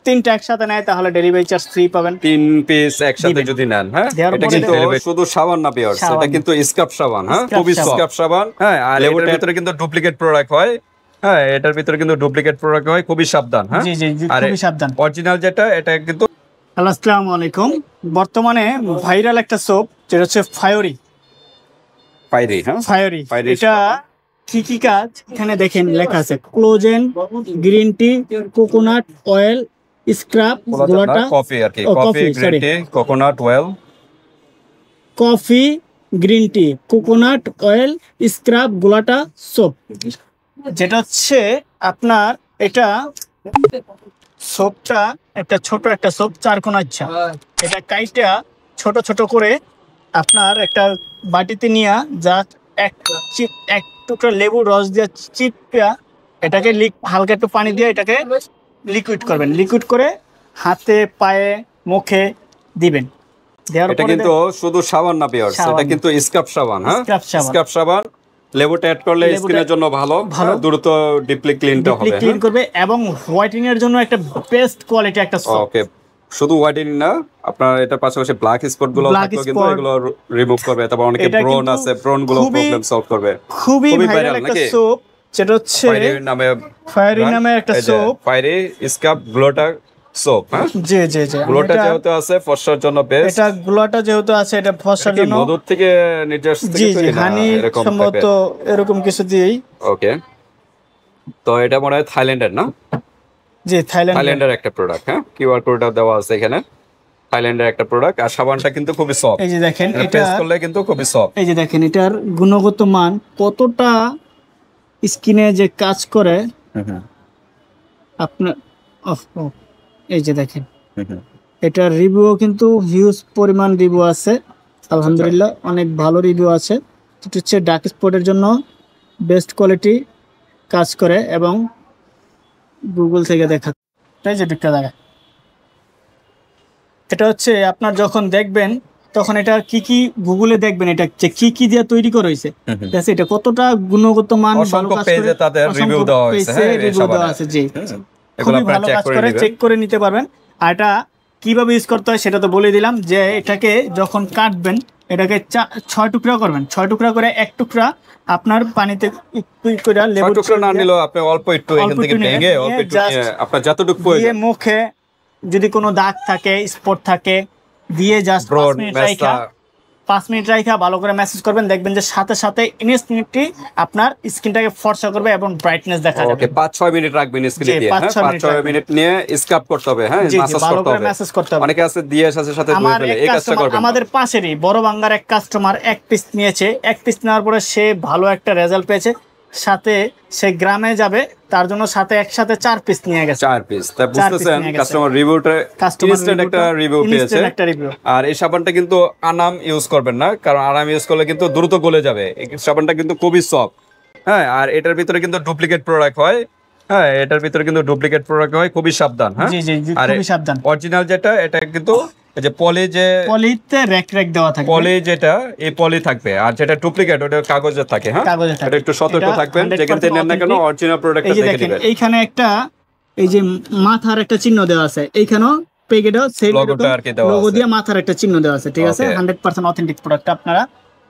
তিনটা একসাথে নেয় তাহলে ডেলিভারি চার্জ ফ্রি পাবেন। 3 পিস একসাথে যদি নেন, হ্যাঁ এটা কিন্তু শুধু সাবান না ভিউয়ার্স, এটা কিন্তু স্ক্রাব সাবান, হ্যাঁ খুবই স্ক্রাব সাবান, হ্যাঁ আর এটার ভিতরে কিন্তু ডুপ্লিকেট প্রোডাক্ট হয়, হ্যাঁ এটার ভিতরে কিন্তু ডুপ্লিকেট প্রোডাক্ট হয়, খুবই সাবধান, হ্যাঁ জি জি খুবই সাবধান। অরিজিনাল যেটা এটা কিন্তু। হ্যালো আসসালামু আলাইকুম। বর্তমানে ভাইরাল একটা সোপ যেটা হচ্ছে ফায়োরি, হ্যাঁ ফায়োরি। এটা কি কি কাজ এখানে দেখেন লেখা আছে, ক্লোজেন, green tea, coconut oil, scrub, গোলাটা, কফি আর কি, coffee green tea coconut oil, coffee green tea coconut oil scrub গোলাটা সোপ। যেটা হচ্ছে আপনার এটা সোপটা একটা ছোট একটা সোপ, 4 কোণার চা। এটা কাইটা ছোট ছোট করে আপনার একটা বাটিতে নিয়ে যা এক টুকরা লেবুর রস দিয়ে চিপা এটাকে হালকা একটু পানি দিয়ে এটাকে লিকুইড করবেন। লিকুইড করে হাতে পায়ে মুখে দিবেন। এটা কিন্তু শুধু সাবান না ভিউয়ার্স, এটা কিন্তু স্ক্রাব সাবান, হ্যাঁ স্ক্রাব সাবান। লেবুটা অ্যাড করলে স্কিনের জন্য ভালো, দ্রুত ডিপলি ক্লিনটা হবে, ক্লিন করবে এবং হোয়াইটেনিং এর জন্য একটা বেস্ট কোয়ালিটি একটা সোপ। ওকে, শুধু হোয়াইটেনিং না, আপনার এটা পাশাপাশি ব্ল্যাক স্পট গুলো থাকলেও কিন্তু এগুলো রিমুভ করবে। তারপর অনেকে ব্রন আছে, ব্রন গুলো প্রবলেম সলভ করবে। খুবই ভাইরাল একটা সোপ যেটা হচ্ছে ফায়ারি নামে একটা সোপ, ফায়ারি স্ক্রাব গ্লোটা সোপ, হ্যাঁ জি জি জি। গ্লোটা যেহেতু আছে ফর্সার জন্য বেস্ট, এটা গ্লোটা যেহেতু আছে এটা ফর্সার জন্য, মধুর থেকে নির্যাস থেকে জি জি হানি সম্ভবত এরকম কিছু দিয়েই। ওকে, তো এটা মনে হয় থাইল্যান্ডের না? জি থাইল্যান্ডের একটা প্রোডাক্ট, হ্যাঁ কিউআর কোডটা দেওয়া আছে এখানে। থাইল্যান্ডের একটা প্রোডাক্ট, আর সাবানটা কিন্তু খুবই সফট। এই যে দেখেন এটা পেস্ট করলে কিন্তু খুবই সফট। এই যে দেখেন এটার গুণগত মান কতটা স্কিনে যে কাজ করে আপনার। এই যে দেখেন এটার রিভিউ কিন্তু হিউজ পরিমাণ রিভিউ আছে, আলহামদুলিল্লাহ অনেক ভালো রিভিউ আছে। এটা হচ্ছে ডার্ক স্পটের জন্য বেস্ট কোয়ালিটি কাজ করে এবং গুগল থেকে দেখা, তাই যে দিকটা দেখা। এটা হচ্ছে আপনার যখন দেখবেন তখন এটা কি কি গুগলে দেখবেন এটা কি কি দিয়ে তৈরি করা হয়েছে, ঠিক আছে এটা কতটা গুণগত মান ভালো কাজ করে তাদের রিভিউ দেওয়া হয়েছে, হ্যাঁ রিভিউ দেওয়া আছে, জি খুবই ভালো কাজ করে, চেক করে নিতে পারবেন। আর এটা কিভাবে ইউজ করতে হয় সেটা তো বলে দিলাম, যে এটাকে যখন কাটবেন এটাকে 6 টুকরা করবেন। 6 টুকরা করে এক টুকরা আপনার পানিতে করে লেবু টুকরা না নিলেও আপনি অল্প একটু এখান থেকে ভেঙে অল্প একটু আপনার যতটুকু প্রয়োজন মুখে যদি কোনো দাগ থাকে স্পট থাকে দিয়ে জাস্ট 5 মিনিট রাখা ভালো করে ম্যাসেজ করবেন, দেখবেন যে সাথে সাথে ইনস্ট্যান্টলি আপনার স্কিনটাকে ফর্সা করবে এবং ব্রাইটনেস দেখা যাবে। ওকে, 5-6 মিনিট রাখবেন স্কিনে দিয়ে, হ্যাঁ 5-6 মিনিট নিয়ে স্ক্রাব করতে হবে, হ্যাঁ ম্যাসেজ করতে হবে। অনেকে আছে দিয়ে সাথে সাথে ধুয়ে ফেলে, এই কাজটা করবেন। আমাদের পাশেরই বড় বাঙ্গার এক কাস্টমার এক পিস নিয়েছে, এক পিস নেওয়ার পরে সে ভালো একটা রেজাল্ট পেয়েছে, সাথে সে গ্রামে যাবে তার জন্য সাথে একসাথে 4 পিস নিয়ে গেছে। 4 পিস, তা বুঝতেছেন কাস্টমার রিভিউটা ইনস্ট্যান্ট একটা রিভিউ পেয়েছে। আর এই সাবানটা কিন্তু আনাম ইউজ করবেন না, কারণ আনাম ইউজ করলে কিন্তু দ্রুত গলে যাবে। এই সাবানটা কিন্তু খুবই সফট, হ্যাঁ আর এটার ভিতরে কিন্তু ডুপ্লিকেট প্রোডাক্ট হয়, হ্যাঁ এটার ভিতরে কিন্তু ডুপ্লিকেট প্রোডাক্ট হয়, খুবই সাবধান, হ্যাঁ জি জি খুবই সাবধান। অরিজিনাল যেটা এটা কিন্তু এই যে পলিতে রেক দেওয়া থাকে, পলি যেটা এই পলি থাকবে, আর যেটা ডুপ্লিকেট ওটা কাগজে থাকে, হ্যাঁ এটা একটু সতর্ক থাকবেন যেখান থেকে নেন না কেন অরিজিনাল প্রোডাক্টটা দেখে নেবেন। এইখানে একটা এই যে মাথার একটা চিহ্ন দেওয়া আছে, এইখানেও প্যাকেটও সেম লোগো দিয়ে মাথার একটা চিহ্ন দেওয়া আছে, ঠিক আছে 100% অথেন্টিক প্রোডাক্ট আপনারা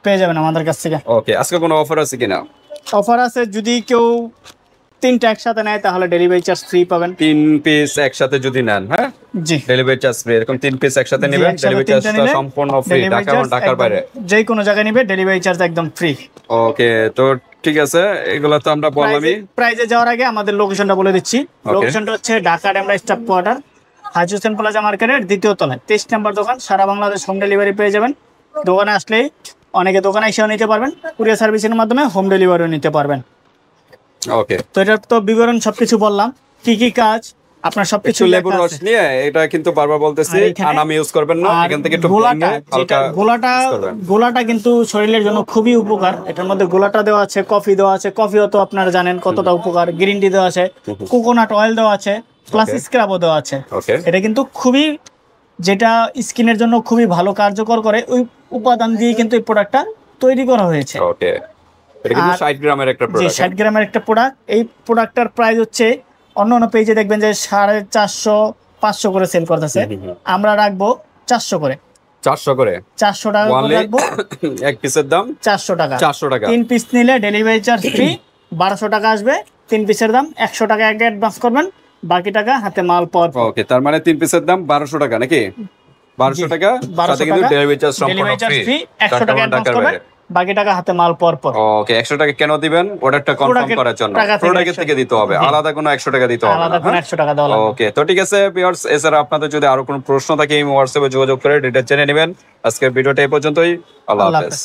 পেয়ে যাবেন আমাদের কাছ থেকে। ওকে, আজকে কোনো অফার আছে কিনা? অফার আছে, যদি কেউ 3টা একসাথে নেয় তাহলে ডেলিভারি চার্জ ফ্রি পাবেন। 3 পিস একসাথে যদি নেন, হ্যাঁ জি ডেলিভারি চার্জ ফ্রি। এরকম 3 পিস একসাথে নেবেন, ডেলিভারি চার্জটা সম্পূর্ণ ফ্রি, ঢাকা এবং ঢাকার বাইরে যে কোনো জায়গায় নেবে ডেলিভারি চার্জ একদম ফ্রি। ওকে, তো ঠিক আছে, এগুলো তো আমরা বললামই। প্রাইজে যাওয়ার আগে আমাদের লোকেশনটা বলে দিচ্ছি। লোকেশনটা হচ্ছে ঢাকা ডেমরা স্টাফ কোয়ার্টার, হাজি হোসেন প্লাজা মার্কেটের 2য় তলায় 23 নম্বর দোকান। সারা বাংলাদেশ হোম ডেলিভারি পেয়ে যাবেন। দোকানে আসলেই অনেকে দোকানে এসেও নিতে পারবেন, কুরিয়ার সার্ভিসের মাধ্যমে হোম ডেলিভারিও নিতে পারবেন। ওকে, তো এটার তো বিবরণ সবকিছু বললাম, কি কি কাজ আপনার সবকিছু লেবুর রস নিয়ে, এটা কিন্তু বারবার বলতেছি আনাম ইউজ করবেন না, এখান থেকে একটু গোলাটা কিন্তু শরীরের জন্য খুবই উপকার। এটার মধ্যে গোলাটা দেওয়া আছে, কফি দেওয়া আছে, কফিও তো আপনারা জানেন কতটা উপকার, গ্রিন টি দেওয়া আছে, কোকোনাট অয়েল দেওয়া আছে, প্লাস স্ক্রাবও দেওয়া আছে। এটা কিন্তু খুবই যেটা স্কিনের জন্য খুবই ভালো কার্যকর করে, ওই উপাদান দিয়ে কিন্তু এই প্রোডাক্টটা তৈরি করা হয়েছে। ওকে, এটা কিন্তু 60 গ্রামের একটা প্রোডাক্ট, 60 গ্রামের একটা প্রোডাক্ট। এই প্রোডাক্টটার প্রাইস হচ্ছে অন্য পেজে দেখবেন যে 450, 500 করে সেল করতেছে, আমরা রাখবো 400 করে। 400 করে, 400 টাকা করে রাখবো। এক পিসের দাম 400 টাকা। 400 টাকা। 3 পিস নিলে ডেলিভারি চার্জ ফ্রি 1200 টাকা আসবে। 3 পিসের দাম 100 টাকা আগে অ্যাডভান্স করবেন, বাকি টাকা হাতে মাল পাওয়ার পর। ওকে, তার মানে 3 পিসের দাম 1200 টাকা নাকি? 1200 টাকা, সাথে কিন্তু ডেলিভারি চার্জ সম্পূর্ণ ফ্রি। 100 টাকা অ্যাডভান্স করবেন, বাকি টাকা হাতে মাল পাওয়ার পর। ওকে, 100 টাকা কেন দিবেন? প্রোডাক্টটা কনফার্ম করার জন্য। প্রোডাক্ট থেকে দিতে হবে, আলাদা কোনো 100 টাকা দিতে হবে না। আলাদা কোনো 100 টাকা দেওয়া লাগবে। ওকে, তো ঠিক আছে ভিউয়ার্স, এছাড়া আপনাদের যদি আরো কোনো প্রশ্ন থাকে এই হোয়াটসঅ্যাপে যোগাযোগ করে ডিটেইলস জেনে নেবেন। আজকের ভিডিওটা এই পর্যন্তই। আল্লাহ হাফেজ।